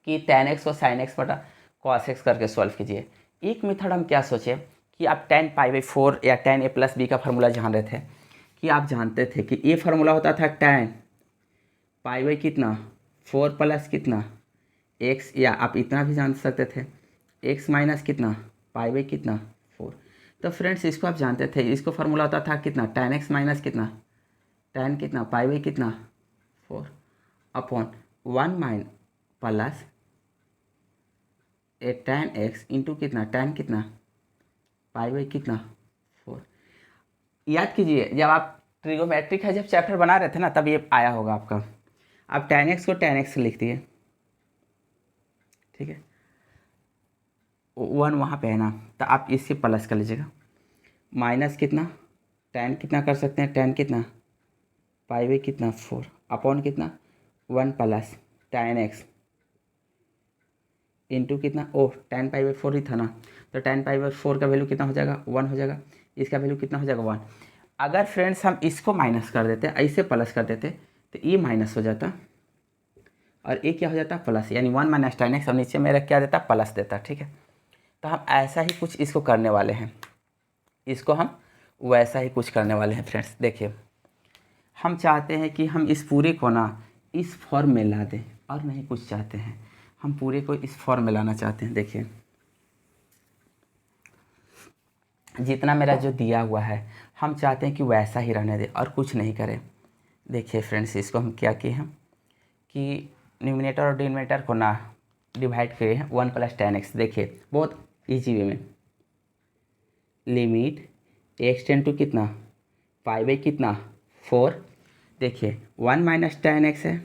कि tan x को sin x बटा cos x करके सॉल्व कीजिए। एक मेथड हम क्या सोचे कि आप tan π/4 या tan a प्लस बी का फार्मूला जान रहे थे कि आप जानते थे कि ये फार्मूला होता था tan π/ कितना 4 प्लस कितना x, या आप इतना भी जान सकते थे x माइनस कितना π/ कितना 4। तो फ्रेंड्स इसको आप जानते थे, इसको फार्मूला होता था कितना tan x माइनस कितना tan कितना π/ कितना 4 अपॉन 1 माइन प्लस ए tan x इंटू कितना tan कितना π/ कितना 4। याद कीजिए जब आप ट्रिगोमेट्रिक है जब चैप्टर बना रहे थे ना तब ये आया होगा आपका। अब tan x को tan x लिख दिए, ठीक है, 1 वहाँ पे है ना, तो आप इससे प्लस कर लीजिएगा, माइनस कितना tan कितना कर सकते हैं, tan कितना पाई बाई कितना 4 अपॉन कितना 1 प्लस tan x इंटू कितना ओह tan पाई बाई 4 ही था ना, तो tan पाई बाई 4 का वैल्यू कितना हो जाएगा 1 हो जाएगा, इसका वैल्यू कितना हो जाएगा 1। अगर फ्रेंड्स हम इसको माइनस कर देते, ऐसे प्लस कर देते, तो ये माइनस हो जाता और ये क्या हो जाता प्लस, यानी 1 माइनस tan x और नीचे मेरा क्या देता प्लस देता, ठीक है। तो हम ऐसा ही कुछ इसको करने वाले हैं, इसको हम वैसा ही कुछ करने वाले हैं फ्रेंड्स। देखिए हम चाहते हैं कि हम इस पूरे को ना इस फॉर्म में ला दें, और नहीं कुछ चाहते हैं, हम पूरे को इस फॉर्म में लाना चाहते हैं। देखिए जितना मेरा जो दिया हुआ है हम चाहते हैं कि वैसा ही रहने दें और कुछ नहीं करें। देखिए फ्रेंड्स इसको हम क्या किए हैं कि न्यूमिनेटर और डिनोमिनेटर को ना डिवाइड किए हैं 1 प्लस tan x। देखिए बहुत ईजी वे में, लिमिट x टेन टू कितना पाई बाई कितना 4, देखिए 1 माइनस tan x है,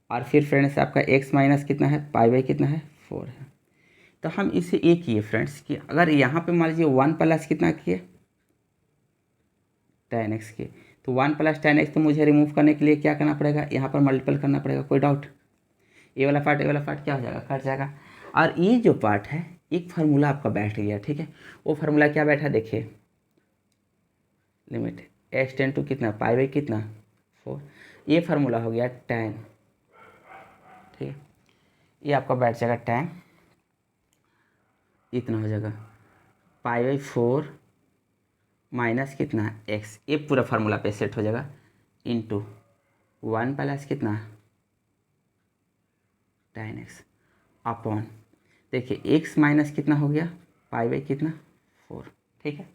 और फिर फ्रेंड्स आपका x माइनस कितना है पाई बाई कितना है 4 है। तो हम इसे ये किए फ्रेंड्स कि अगर यहाँ पे मान लीजिए 1 प्लस कितना किए tan x किए, तो 1 प्लस tan x तो मुझे रिमूव करने के लिए क्या करना पड़ेगा, यहाँ पर मल्टीपल करना पड़ेगा, कोई डाउट। ये वाला पार्ट क्या हो जाएगा कट जाएगा, और ये जो पार्ट है एक फार्मूला आपका बैठ गया, ठीक है। वो फार्मूला क्या बैठा देखिए, लिमिट x टेन टू कितना पाई बाई कितना 4, ये फार्मूला हो गया tan, ठीक है। ये आपका बैठ जाएगा tan इतना हो जाएगा पाई बाई 4 माइनस कितना x, ये पूरा फार्मूला पे सेट हो जाएगा, इंटू 1 प्लस कितना tan x अपॉन, देखिए x माइनस कितना हो गया पाई बाई कितना 4, ठीक है।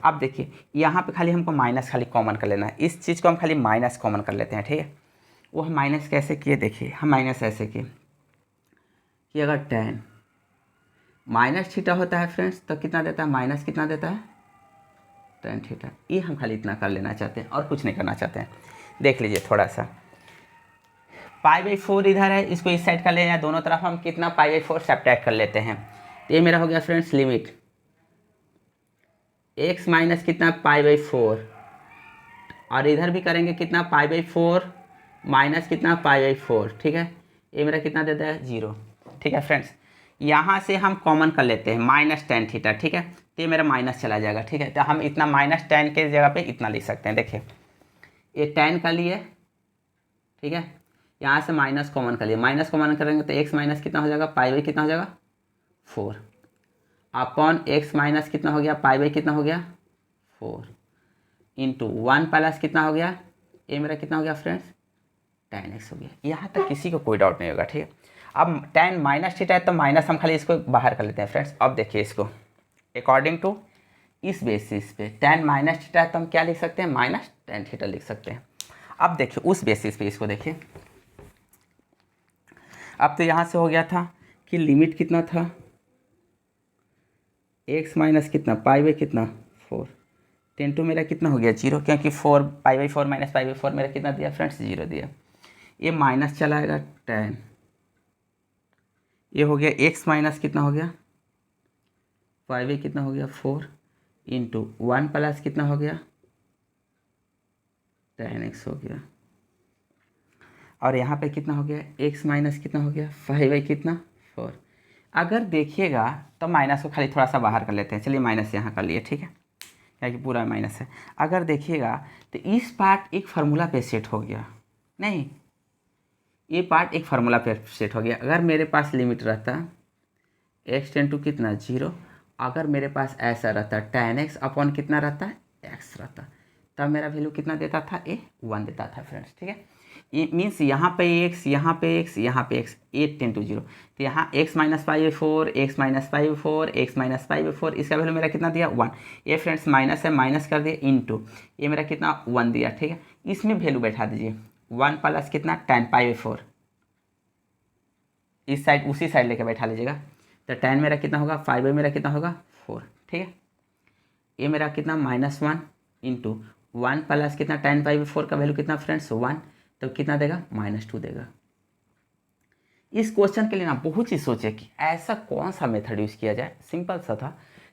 अब देखिए यहाँ पे खाली हमको माइनस खाली कॉमन कर लेना है, इस चीज़ को हम खाली माइनस कॉमन कर लेते हैं, ठीक है। वो हम माइनस कैसे किए, देखिए हम माइनस ऐसे किए कि अगर tan माइनस थीटा होता है फ्रेंड्स तो कितना देता है, माइनस कितना देता है tan थीटा। ये हम खाली इतना कर लेना चाहते हैं और कुछ नहीं करना चाहते हैं। देख लीजिए थोड़ा सा, पाई बाई 4 इधर है, इसको इस साइड कर ले, या दोनों तरफ हम कितना पाई बाई 4 सब्ट्रैक्ट कर लेते हैं। तो ये मेरा हो गया फ्रेंड्स लिमिट x माइनस कितना पाई बाई 4, और इधर भी करेंगे कितना पाई बाई 4 माइनस कितना पाई बाई 4, ठीक है। ये मेरा कितना देता है 0, ठीक है फ्रेंड्स। यहाँ से हम कॉमन कर लेते हैं माइनस tan थीटा, ठीक है। तो ये मेरा माइनस चला जाएगा, ठीक है। तो हम इतना माइनस tan के जगह पे इतना लिख सकते हैं। देखिए ये tan का लिए, ठीक है, यहाँ से माइनस कॉमन कर लिए, माइनस कॉमन करेंगे तो x माइनस कितना हो जाएगा पाई बाई कितना हो जाएगा 4 अपॉन x माइनस कितना हो गया पाई बाई कितना हो गया 4 इंटू 1 प्लस कितना हो गया, ये मेरा कितना हो गया फ्रेंड्स tan x हो गया। यहाँ तक किसी को कोई डाउट नहीं होगा, ठीक है। अब tan माइनस थीटा है तो माइनस हम खाली इसको बाहर कर लेते हैं फ्रेंड्स। अब देखिए इसको अकॉर्डिंग टू इस बेसिस पे tan माइनस थीटा है तो हम क्या लिख सकते हैं माइनस tan थीटा लिख सकते हैं। अब देखिए उस बेसिस पे इसको देखिए, अब तो यहाँ से हो गया था कि लिमिट कितना था x माइनस कितना पाई बाई कितना 4, tan टू मेरा कितना हो गया 0, क्योंकि 4 पाई बाई 4 माइनस पाई बाई 4 मेरा कितना दिया फ्रेंड्स 0 दिया। ये माइनस चला आएगा tan, ये हो गया x माइनस कितना हो गया पाई बाई कितना हो गया 4 इंटू 1 प्लस कितना हो गया tan x हो गया, और यहाँ पे कितना हो गया x माइनस कितना हो गया पाई बाई कितना 4। अगर देखिएगा तो माइनस को खाली थोड़ा सा बाहर कर लेते हैं, चलिए माइनस यहाँ कर लिए, ठीक है, क्योंकि पूरा माइनस है। अगर देखिएगा तो इस पार्ट एक फार्मूला पे सेट हो गया, नहीं ये पार्ट एक फार्मूला पे सेट हो गया। अगर मेरे पास लिमिट रहता x टेन टू कितना 0, अगर मेरे पास ऐसा रहता tan x अपॉन कितना रहता है x रहता, तब मेरा वैल्यू कितना देता था ये 1 देता था फ्रेंड्स, ठीक है। ये मीन्स यहाँ पे x यहाँ पे x यहाँ पे x 8 टेन टू 0, तो यहाँ x minus pi by 4 x minus pi by 4 x minus pi by 4, इसका वैल्यू मेरा कितना दिया 1। ये फ्रेंड्स माइनस है, माइनस कर दिए इंटू ये मेरा कितना 1 दिया, ठीक है। इसमें वैल्यू बैठा दीजिए 1 प्लस कितना tan पाई बाई 4, इस साइड उसी साइड लेके बैठा लीजिएगा, तो tan मेरा कितना होगा पाई बाई मेरा कितना होगा 4, ठीक है। ये मेरा कितना -1 इंटू 1 प्लस कितना tan π/4 का वैल्यू कितना फ्रेंड्स 1, तो कितना देगा -2 देगा। इस क्वेश्चन के लिए ना बहुत ही सोचे कि ऐसा कौन सा मेथड यूज़ किया जाए। सिंपल सा था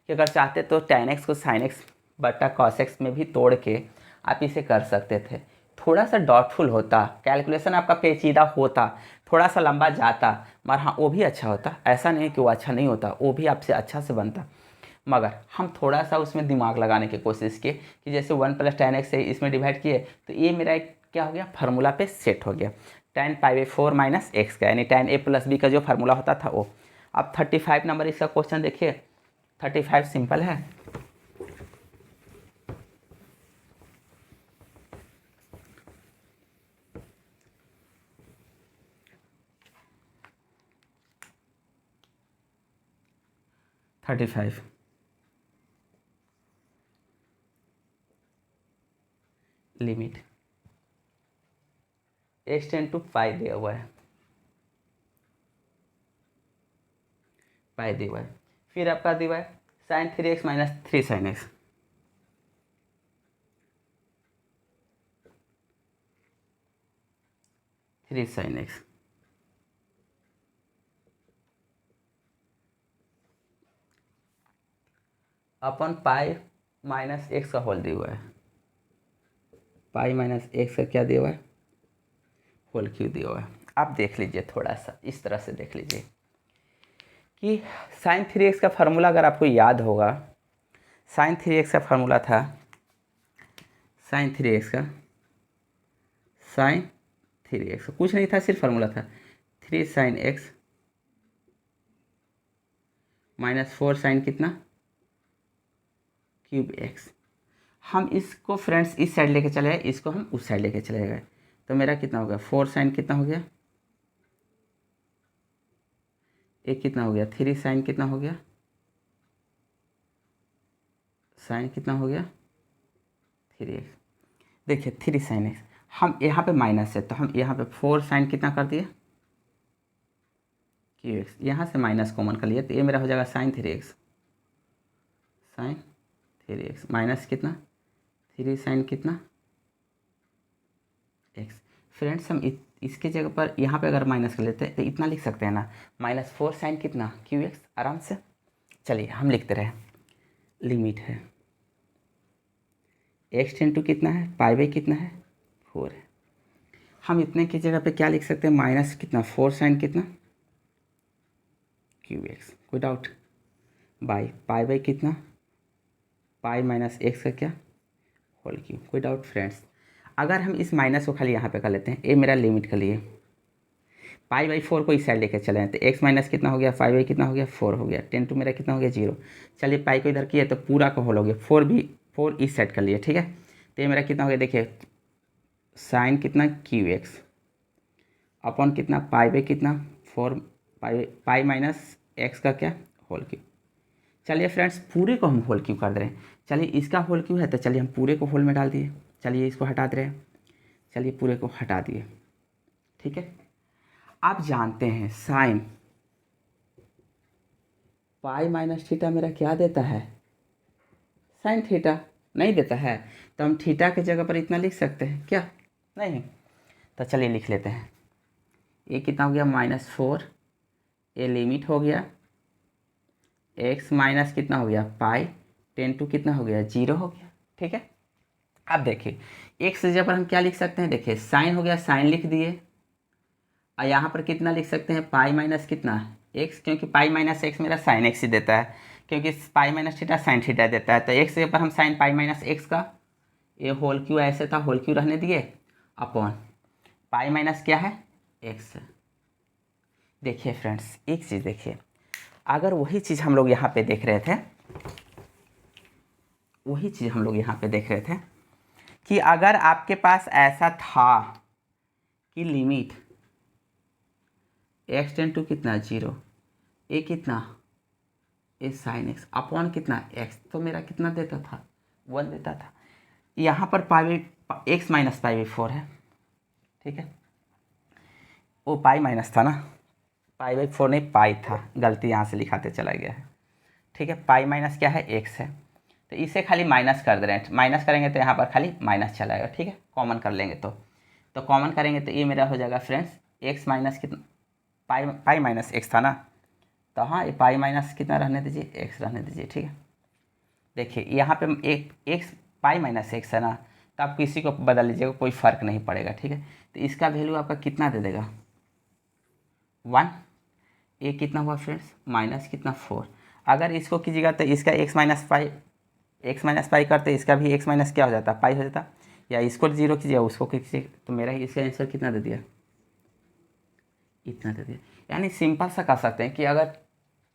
कि अगर चाहते तो tan x को sin x बटा cos x में भी तोड़ के आप इसे कर सकते थे। थोड़ा सा डाउटफुल होता, कैलकुलेशन आपका पेचीदा होता, थोड़ा सा लंबा जाता, मगर हाँ वो भी अच्छा होता। ऐसा नहीं कि वो अच्छा नहीं होता, वो भी आपसे अच्छा से बनता, मगर हम थोड़ा सा उसमें दिमाग लगाने की कोशिश किए कि जैसे 1 प्लस tan x से इसमें डिवाइड किए तो ये मेरा एक क्या हो गया, फार्मूला पे सेट हो गया tan π/4 माइनस एक्स का, यानी tan a प्लस बी का जो फार्मूला होता था वो। अब 35 नंबर इसका क्वेश्चन देखिए। 35 सिंपल है। लिमिट x टेंड टू पाई दिया हुआ है, पाई दिया हुआ है, फिर आपका दिया है sin 3x minus 3 sin x, अपन पाई माइनस एक्स का होल दिया हुआ है, पाई माइनस एक्स का क्या दिया हुआ है, होल क्यूब दिया हुआ है। आप देख लीजिए, थोड़ा सा इस तरह से देख लीजिए कि sin 3x का फार्मूला अगर आपको याद होगा, sin 3x का फार्मूला था, sin 3x का कुछ नहीं था, सिर्फ फार्मूला था 3 sin x माइनस 4 sin कितना क्यूब x। हम इसको फ्रेंड्स इस साइड लेके चले गए, इसको हम उस साइड लेके चले गए, तो मेरा कितना हो गया 4 sin कितना हो गया, एक कितना हो गया 3 sin कितना हो गया, sin कितना हो गया 3x। देखिए 3 sin x, हम यहाँ पे माइनस है तो हम यहाँ पे 4 sin कितना कर दिए क्यू एक्स, यहाँ से माइनस कॉमन कर लिया तो ये मेरा हो जाएगा sin 3x माइनस कितना 3 sin कितना x। फ्रेंड्स हम इसके जगह पर यहाँ पे अगर माइनस कर लेते हैं तो इतना लिख सकते हैं ना, -4 sin कितना क्यू एक्स, आराम से। चलिए हम लिखते रहे, लिमिट है x टेंड टू कितना है पाई कितना है 4 है। हम इतने की जगह पे क्या लिख सकते हैं, माइनस कितना 4 sin कितना क्यू एक्स, कोई डाउट, पाई कितना पाई माइनस एक्स का क्या होल क्यूब, कोई डाउट फ्रेंड्स। अगर हम इस माइनस को खाली यहाँ पे कर लेते हैं, ये मेरा लिमिट के लिए π/4 को इस साइड लेके चले हैं तो x माइनस कितना हो गया, पाई कितना हो गया 4 हो गया, टेन टू मेरा कितना हो गया 0। चलिए पाई को इधर किया तो पूरा का होल हो गया, 4 इस साइड कर लिए, ठीक है। तो ये मेरा कितना हो गया, देखिए साइन कितना क्यू एक्स अपॉन कितना पाई कितना 4 पाई माइनस एक्स का क्या होल क्यूब। चलिए फ्रेंड्स पूरे को हम होल क्यूब कर दे रहे हैं। चलिए इसका होल क्यूब है तो चलिए हम पूरे को होल में डाल दिए। चलिए इसको हटा दे रहे हैं, चलिए पूरे को हटा दिए, ठीक है। आप जानते हैं साइन पाई माइनस थीटा मेरा क्या देता है, साइन थीटा नहीं देता है, तो हम थीटा की जगह पर इतना लिख सकते हैं क्या, नहीं। तो चलिए लिख लेते हैं, ये कितना हो गया -4, ये लिमिट हो गया x माइनस कितना हो गया पाई टेन टू कितना हो गया 0 हो गया, ठीक है। अब देखिए x की जगह पर हम क्या लिख सकते हैं, देखिए साइन हो गया, साइन लिख दिए, और यहाँ पर कितना लिख सकते हैं पाई माइनस कितना x, क्योंकि पाई माइनस एक्स मेरा साइन एक्स ही देता है, क्योंकि pi minus theta sine theta देता है, तो x के ऊपर हम साइन पाई माइनस एक्स का ये होल क्यू ऐसे था, होल क्यू रहने दिए, अपॉन पाई माइनस क्या है x। देखिए फ्रेंड्स एक चीज़ देखिए, अगर वही चीज़ हम लोग यहाँ पे देख रहे थे, वही चीज़ हम लोग यहाँ पे देख रहे थे कि अगर आपके पास ऐसा था कि लिमिट x टेंड टू कितना 0, ये कितना ए साइन एक्स अपॉन कितना x, तो मेरा कितना देता था 1 देता था। यहाँ पर पाई x माइनस π/4 है, ठीक है, वो पाई माइनस था ना, π/4 नहीं पाई था, गलती यहाँ से लिखाते चला गया है, ठीक है। पाई माइनस क्या है x है, तो इसे खाली माइनस कर दे रहे हैं, माइनस करेंगे तो यहाँ पर खाली माइनस चला आएगा, ठीक है, कॉमन कर लेंगे तो कॉमन करेंगे तो ये मेरा हो जाएगा फ्रेंड्स एक्स माइनस कितना, पाई माइनस एक्स था ना, तो हाँ ये पाई माइनस कितना रहने दीजिए, एक्स रहने दीजिए, ठीक है। देखिए यहाँ पे एक एक्स पाई माइनस एक्स है ना, तो आप किसी को बदल लीजिएगा, कोई फ़र्क नहीं पड़ेगा, ठीक है। तो इसका वैल्यू आपका कितना दे देगा 1, ये कितना हुआ फ्रेंड्स माइनस कितना 4। अगर इसको कीजिएगा तो इसका एक्स माइनस पाई करते इसका भी एक्स माइनस क्या हो जाता पाई हो जाता, या इसको जीरो कीजिए उसको कीजिए, तो मेरा इसका आंसर कितना दे दिया, इतना दे दिया। यानी सिंपल सा कह सकते हैं कि अगर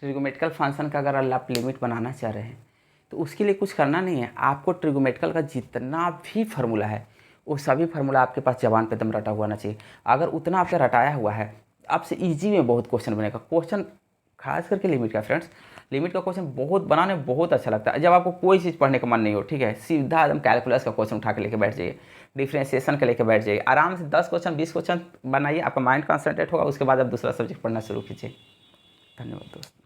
ट्रिगोमेट्रिकल फंक्शन का अगर आप लिमिट बनाना चाह रहे हैं तो उसके लिए कुछ करना नहीं है, आपको ट्रिगोमेट्रिकल का जितना भी फार्मूला है वो सभी फार्मूला आपके पास जबान पे दम रटा हुआ ना चाहिए। अगर उतना आपका रटाया हुआ है आपसे इजी में बहुत क्वेश्चन बनेगा। क्वेश्चन खास करके लिमिट का फ्रेंड्स, लिमिट का क्वेश्चन बहुत बनाने में बहुत अच्छा लगता है। जब आपको कोई चीज़ पढ़ने का मन नहीं हो, ठीक है, सीधा एकदम कैलकुलस का क्वेश्चन उठा के लेके बैठ जाइए, डिफ्रेंशिएशन का लेके बैठ जाइए, आराम से 10 क्वेश्चन 20 क्वेश्चन बनाइए, आपका माइंड कॉन्सेंट्रेट होगा, उसके बाद आप दूसरा सब्जेक्ट पढ़ना शुरू कीजिए। धन्यवाद दोस्त।